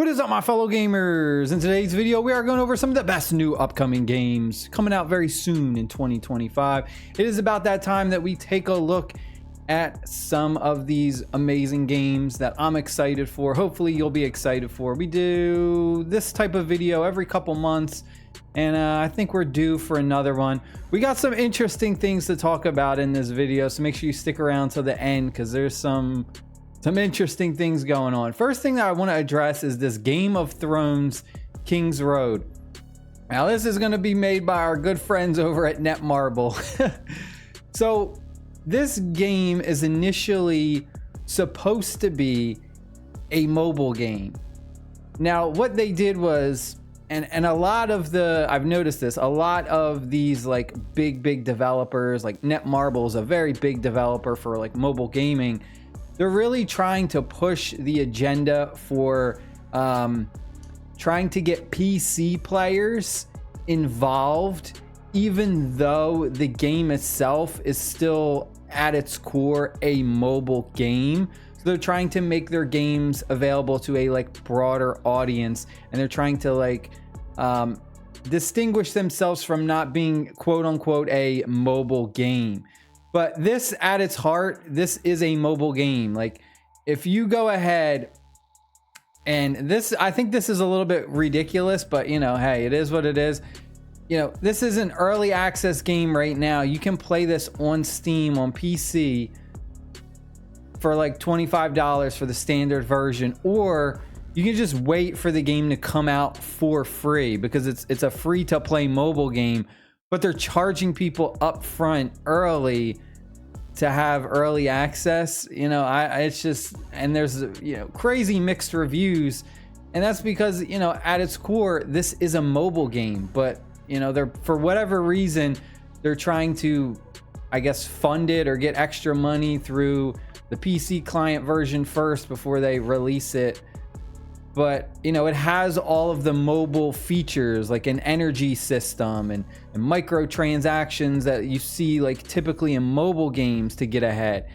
What is up, my fellow gamers? In today's video, we are going over some of the best new upcoming games coming out very soon in 2025. It is about that time that we take a look at some of these amazing games that I'm excited for. Hopefully you'll be excited for. We do this type of video every couple months, and I think we're due for another one. We got some interesting things to talk about in this video, so make sure you stick around till the end because there's some interesting things going on. First thing that I want to address is this Game of Thrones Kingsroad. Now this is going to be made by our good friends over at Netmarble. So this game is initially supposed to be a mobile game. Now what they did was, and a lot of the, I've noticed this, a lot of these like big developers, like Netmarble is a very big developer for like mobile gaming. They're really trying to push the agenda for trying to get PC players involved, even though the game itself is still at its core a mobile game. So they're trying to make their games available to a like broader audience, and they're trying to like distinguish themselves from not being quote unquote a mobile game. But this, at its heart, this is a mobile game. Like, if you go ahead and this, I think this is a little bit ridiculous, but you know, hey, it is what it is. You know, this is an early access game right now. You can play this on Steam on PC for like $25 for the standard version, or you can just wait for the game to come out for free because it's a free to play mobile game. But they're charging people up front early to have early access. You know, it's just, and there's, you know, crazy mixed reviews, and that's because, you know, at its core, this is a mobile game. But, you know, they're, for whatever reason, they're trying to, I guess, fund it or get extra money through the PC client version first before they release it. But, you know, it has all of the mobile features like an energy system and microtransactions that you see like typically in mobile games to get ahead.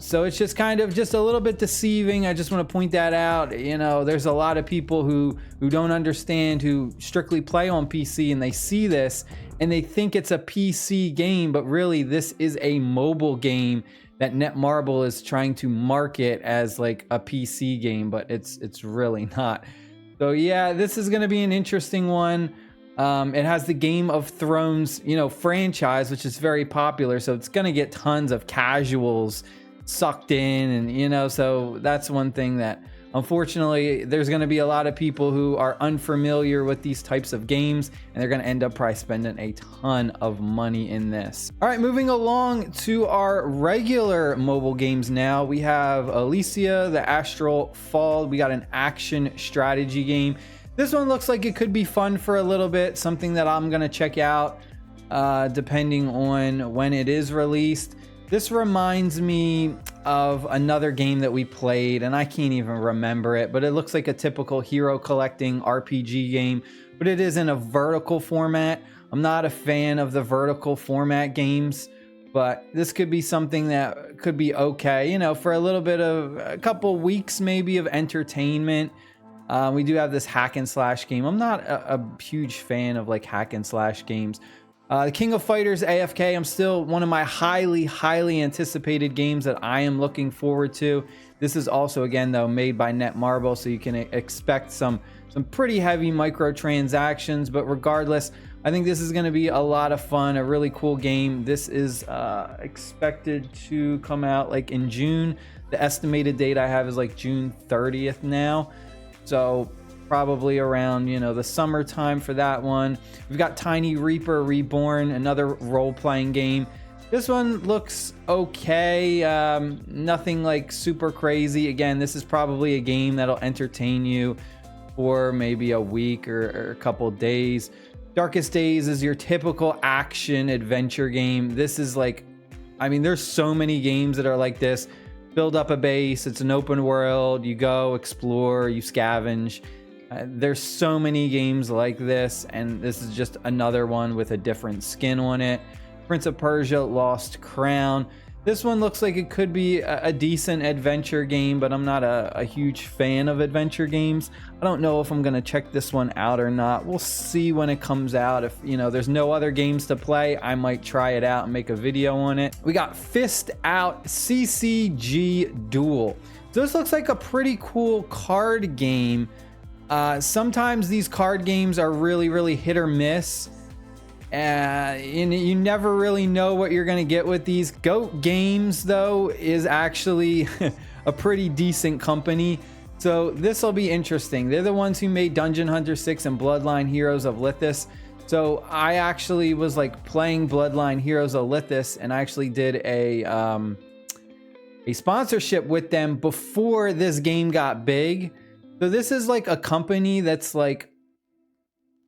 So it's just kind of just a little bit deceiving. I just want to point that out. You know, there's a lot of people who don't understand, who strictly play on PC, and they see this and they think it's a PC game, but really this is a mobile game that Netmarble is trying to market as like a PC game, but it's really not. So yeah, this is going to be an interesting one. It has the Game of Thrones, you know, franchise, which is very popular, so it's going to get tons of casuals sucked in, and you know, so that's one thing that unfortunately there's going to be a lot of people who are unfamiliar with these types of games, and they're going to end up probably spending a ton of money in this. All right, moving along to our regular mobile games now. We have Elysia, the Astral Fall. We got an action strategy game. This one looks like it could be fun for a little bit, something that I'm going to check out depending on when it is released. This reminds me of another game that we played, and I can't even remember it, but it looks like a typical hero collecting RPG game, but it is in a vertical format. I'm not a fan of the vertical format games, but this could be something that could be okay, you know, for a little bit of a couple weeks maybe of entertainment. We do have this hack and slash game. I'm not a huge fan of like hack and slash games. The King of Fighters AFK, I'm still one of my highly anticipated games that I am looking forward to. This is also, again though, made by Netmarble, so you can expect some pretty heavy microtransactions, but regardless, I think this is going to be a lot of fun, a really cool game. This is expected to come out like in June. The estimated date I have is like June 30th now, so probably around, you know, the summertime for that one. We've got Tiny Reaper Reborn, another role-playing game. This one looks okay, nothing like super crazy. Again, this is probably a game that'll entertain you for maybe a week or a couple days. Darkest Days is your typical action adventure game. This is like, I mean, there's so many games that are like this. Build up a base, it's an open world, you go explore, you scavenge. There's so many games like this, and this is just another one with a different skin on it. Prince of Persia Lost Crown. This one looks like it could be a decent adventure game, but I'm not a huge fan of adventure games. I don't know if I'm gonna check this one out or not. We'll see when it comes out. If there's no other games to play, I might try it out and make a video on it. We got Fist Out CCG Duel. So this looks like a pretty cool card game. Sometimes these card games are really hit or miss. You never really know what you're gonna get with these. Goat Games though is actually a pretty decent company, so this will be interesting. They're the ones who made Dungeon Hunter 6 and Bloodline Heroes of Lithis. So I actually was like playing Bloodline Heroes of Lithis, and I actually did a sponsorship with them before this game got big. So this is like a company that's like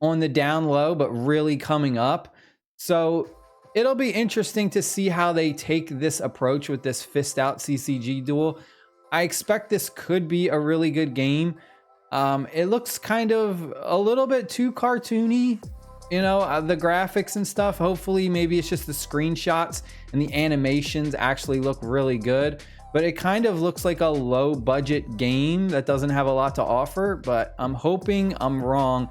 on the down low, but really coming up. So it'll be interesting to see how they take this approach with this Fist Out CCG Duel. I expect this could be a really good game. It looks kind of a little bit too cartoony, the graphics and stuff. Hopefully maybe it's just the screenshots and the animations actually look really good, but it kind of looks like a low budget game that doesn't have a lot to offer. But I'm hoping I'm wrong.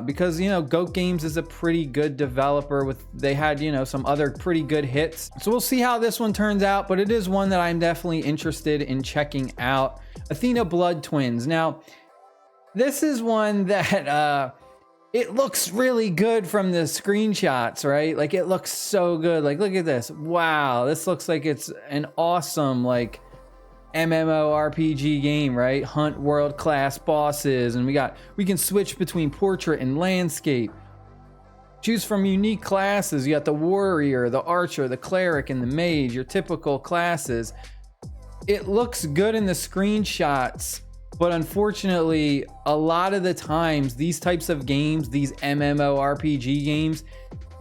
Because Goat Games is a pretty good developer. They had some other pretty good hits, so we'll see how this one turns out, but it is one that I'm definitely interested in checking out. Athena Blood Twins. Now this is one that it looks really good from the screenshots, right? Like it looks so good. Like look at this. Wow, this looks like it's an awesome like MMORPG game, right? Hunt world-class bosses, and we can switch between portrait and landscape. Choose from unique classes. You got the warrior, the archer, the cleric, and the mage, your typical classes. It looks good in the screenshots, but unfortunately, a lot of the times these types of games, these MMORPG games,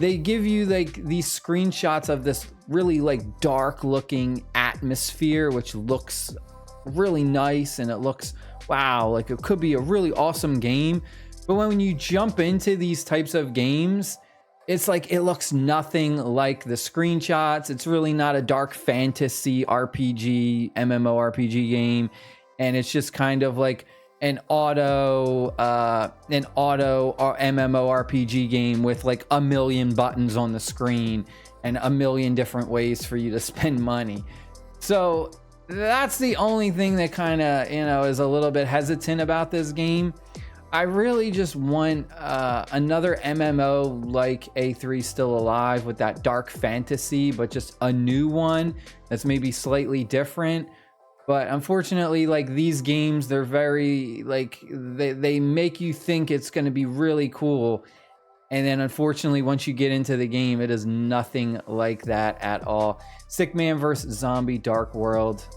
they give you like these screenshots of this really like dark looking atmosphere, which looks really nice, and it looks wow, like it could be a really awesome game. But when you jump into these types of games, it's like it looks nothing like the screenshots. It's really not a dark fantasy RPG, MMORPG game, and it's just kind of like an auto or MMORPG game with like a million buttons on the screen and a million different ways for you to spend money. So that's the only thing that kind of is a little bit hesitant about this game. I really just want another MMO like A3 Still Alive with that dark fantasy, but just a new one that's maybe slightly different. But unfortunately, like these games, they're very like they make you think it's going to be really cool, and then unfortunately, once you get into the game, it is nothing like that at all. Sick Man vs. Zombie Dark World.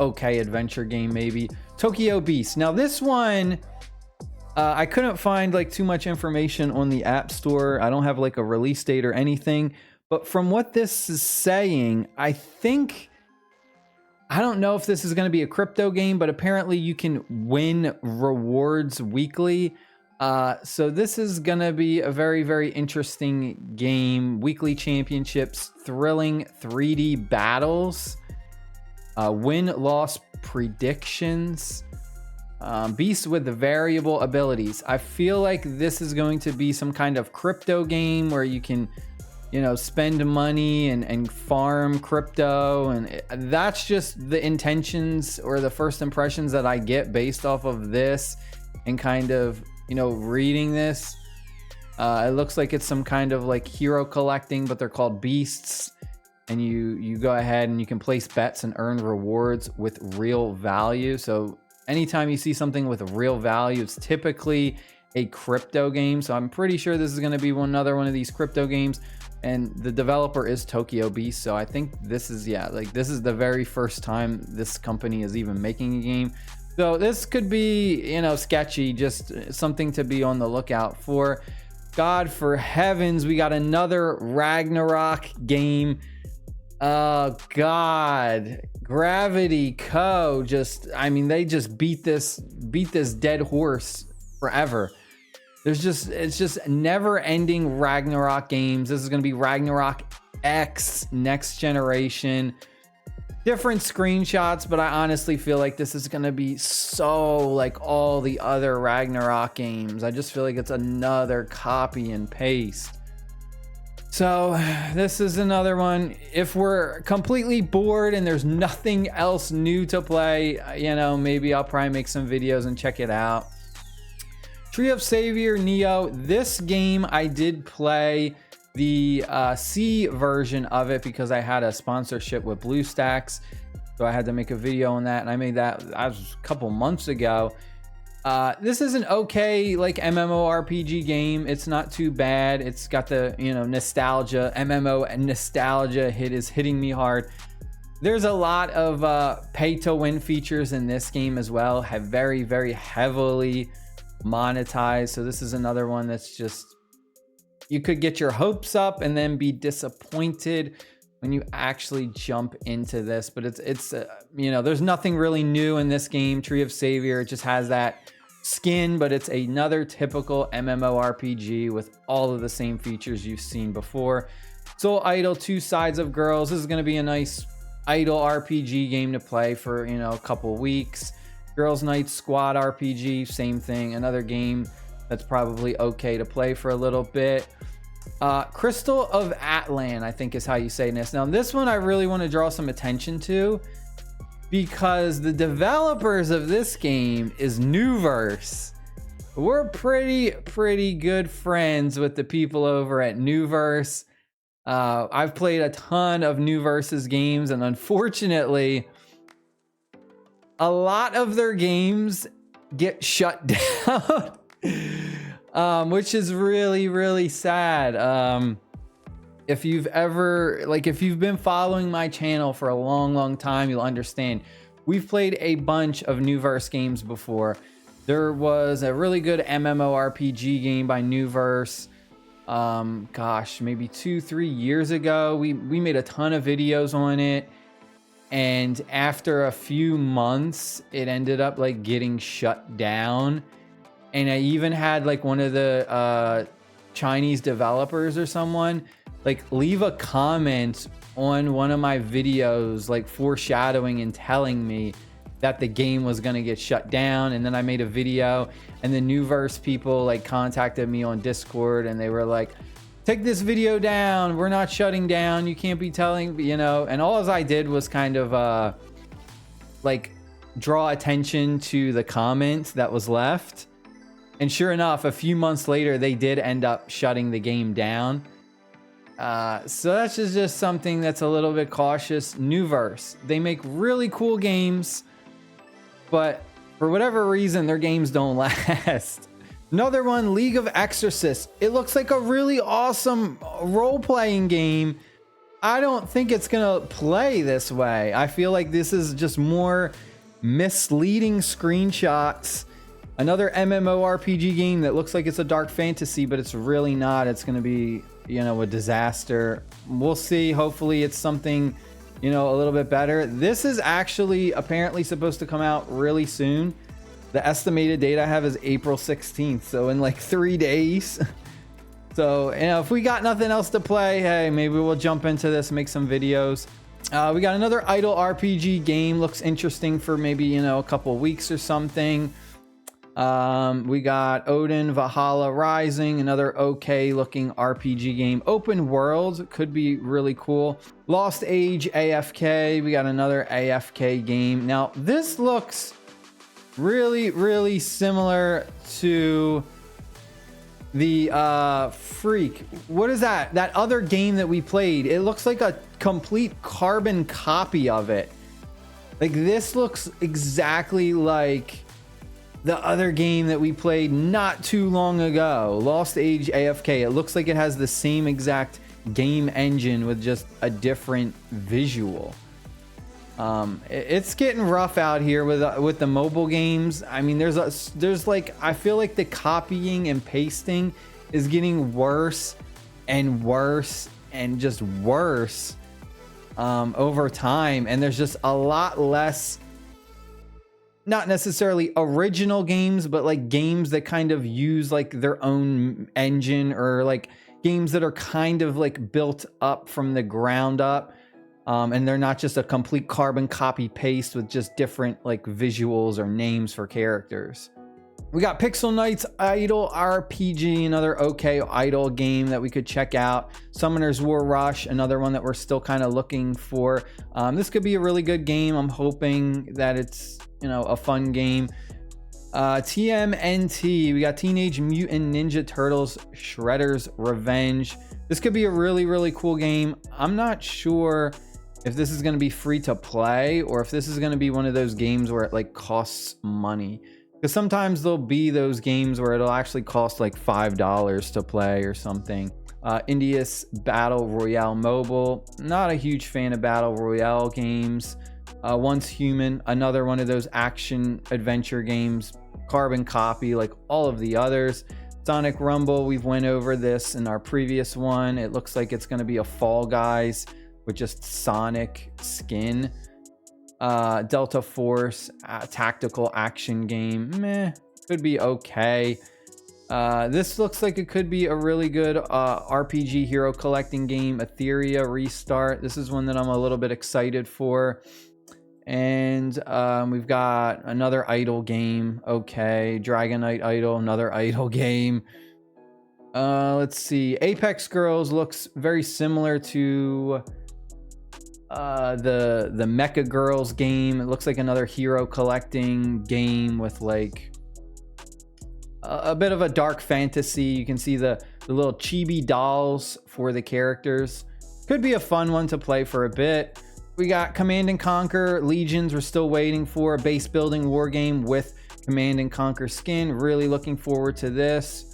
Okay, adventure game maybe. Tokyo Beast. Now this one, I couldn't find like too much information on the App Store. I don't have like a release date or anything. But from what this is saying, I don't know if this is going to be a crypto game, but apparently you can win rewards weekly. So this is going to be a very interesting game. Weekly championships, thrilling 3D battles, win-loss predictions, beasts with variable abilities. I feel like this is going to be some kind of crypto game where you can spend money and farm crypto, and that's just the intentions or the first impressions that I get based off of this and kind of reading this. It looks like it's some kind of like hero collecting, but they're called beasts, and you go ahead and you can place bets and earn rewards with real value. So anytime you see something with real value, it's typically a crypto game. So I'm pretty sure this is going to be another one of these crypto games. And the developer is Tokyo Beast, so I think this is this is the very first time this company is even making a game. So this could be sketchy, just something to be on the lookout for. God for heavens, we got another Ragnarok game. Oh God, Gravity Co. They just beat this dead horse forever. It's just never ending Ragnarok games. This is going to be Ragnarok X next generation. Different screenshots, but I honestly feel like this is going to be so like all the other Ragnarok games. I just feel like it's another copy and paste. So this is another one. If we're completely bored and there's nothing else new to play, you know, maybe I'll probably make some videos and check it out. Tree of Savior Neo. This game I did play the C version of it because I had a sponsorship with BlueStacks, so I had to make a video on that, and I made that a couple months ago. This is an okay like MMORPG game. It's not too bad. It's got the, you know, nostalgia, MMO and nostalgia is hitting me hard. There's a lot of pay to win features in this game as well, have very, very heavily monetized. So this is another one that's just, you could get your hopes up and then be disappointed when you actually jump into this. But it's you know, there's nothing really new in this game. Tree of Savior, it just has that skin, but it's another typical MMORPG with all of the same features you've seen before. Soul Idol, Two Sides of Girls. This is going to be a nice idle RPG game to play for, you know, a couple weeks. Girls Night Squad RPG, same thing. Another game that's probably okay to play for a little bit. Crystal of Atlan, I think is how you say this. Now this one I really want to draw some attention to because the developers of this game is Newverse. We're pretty good friends with the people over at Newverse. I've played a ton of Newverse's games, and unfortunately a lot of their games get shut down. Which is really, really sad. If you've ever, like, if you've been following my channel for a long time, you'll understand. We've played a bunch of Newverse games before. There was a really good MMORPG game by Newverse. Gosh, maybe 2-3 years ago. We made a ton of videos on it. And after a few months, it ended up like getting shut down. And I even had like one of the Chinese developers or someone like leave a comment on one of my videos, like foreshadowing and telling me that the game was going to get shut down. And then I made a video, and the Newverse people like contacted me on Discord, and they were like, take this video down. We're not shutting down. You can't be telling, you know. And all I did was kind of like draw attention to the comment that was left. And sure enough, a few months later, they did end up shutting the game down. So that's just something that's a little bit cautious. Newverse, they make really cool games, but for whatever reason, their games don't last. Another one, League of Exorcists. It looks like a really awesome role-playing game. I don't think it's gonna play this way. I feel like this is just more misleading screenshots. Another MMORPG game that looks like it's a dark fantasy, but it's really not. It's going to be, you know, a disaster. We'll see. Hopefully it's something, you know, a little bit better. This is actually apparently supposed to come out really soon. The estimated date I have is April 16th. So in like 3 days. So, you know, if we got nothing else to play, hey, maybe we'll jump into this and make some videos. We got another idle RPG game. Looks interesting for maybe, you know, a couple weeks or something. We got Odin Valhalla Rising, another okay looking RPG game. Open world, could be really cool. Lost Age AFK, we got another AFK game. Now this looks really similar to the what is that other game that we played? It looks like a complete carbon copy of it. Like this looks exactly like the other game that we played not too long ago, Lost Age AFK. It looks like it has the same exact game engine with just a different visual. It's getting rough out here with the mobile games. I mean, there's like, I feel like the copying and pasting is getting worse and worse and just worse over time, and there's just a lot less, not necessarily original games, but like games that kind of use like their own engine or like games that are kind of like built up from the ground up. And they're not just a complete carbon copy paste with just different like visuals or names for characters. We got Pixel Knights Idol RPG, another okay idol game that we could check out. Summoner's War Rush, another one that we're still kind of looking for. This could be a really good game. I'm hoping that it's, you know, a fun game. TMNT, we got Teenage Mutant Ninja Turtles Shredder's Revenge. This could be a really cool game. I'm not sure if this is going to be free to play or if this is going to be one of those games where it like costs money, because sometimes there'll be those games where it'll actually cost like $5 to play or something. Indius Battle Royale Mobile, not a huge fan of Battle Royale games. Once Human, another one of those action adventure games, carbon copy like all of the others. Sonic Rumble, we've went over this in our previous one. It looks like it's going to be a Fall Guys with just Sonic skin. Delta Force, tactical action game, meh, could be okay. This looks like it could be a really good RPG hero collecting game. Etheria Restart, this is one that I'm a little bit excited for. And we've got another idol game, okay. Dragon Knight Idol, another idol game. Let's see, Apex Girls looks very similar to the Mecha Girls game. It looks like another hero collecting game with like a bit of a dark fantasy. You can see the little chibi dolls for the characters. Could be a fun one to play for a bit. We got Command and Conquer Legions. We're still waiting for a base building war game with Command and Conquer skin. Really looking forward to this.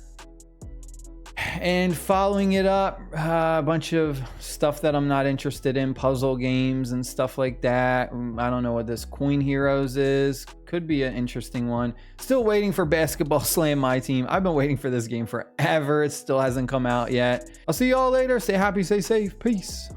And following it up, a bunch of stuff that I'm not interested in, puzzle games and stuff like that. I don't know what this Coin Heroes is. Could be an interesting one. Still waiting for Basketball Slam My Team. I've been waiting for this game forever. It still hasn't come out yet. I'll see you all later. Stay happy, stay safe. Peace.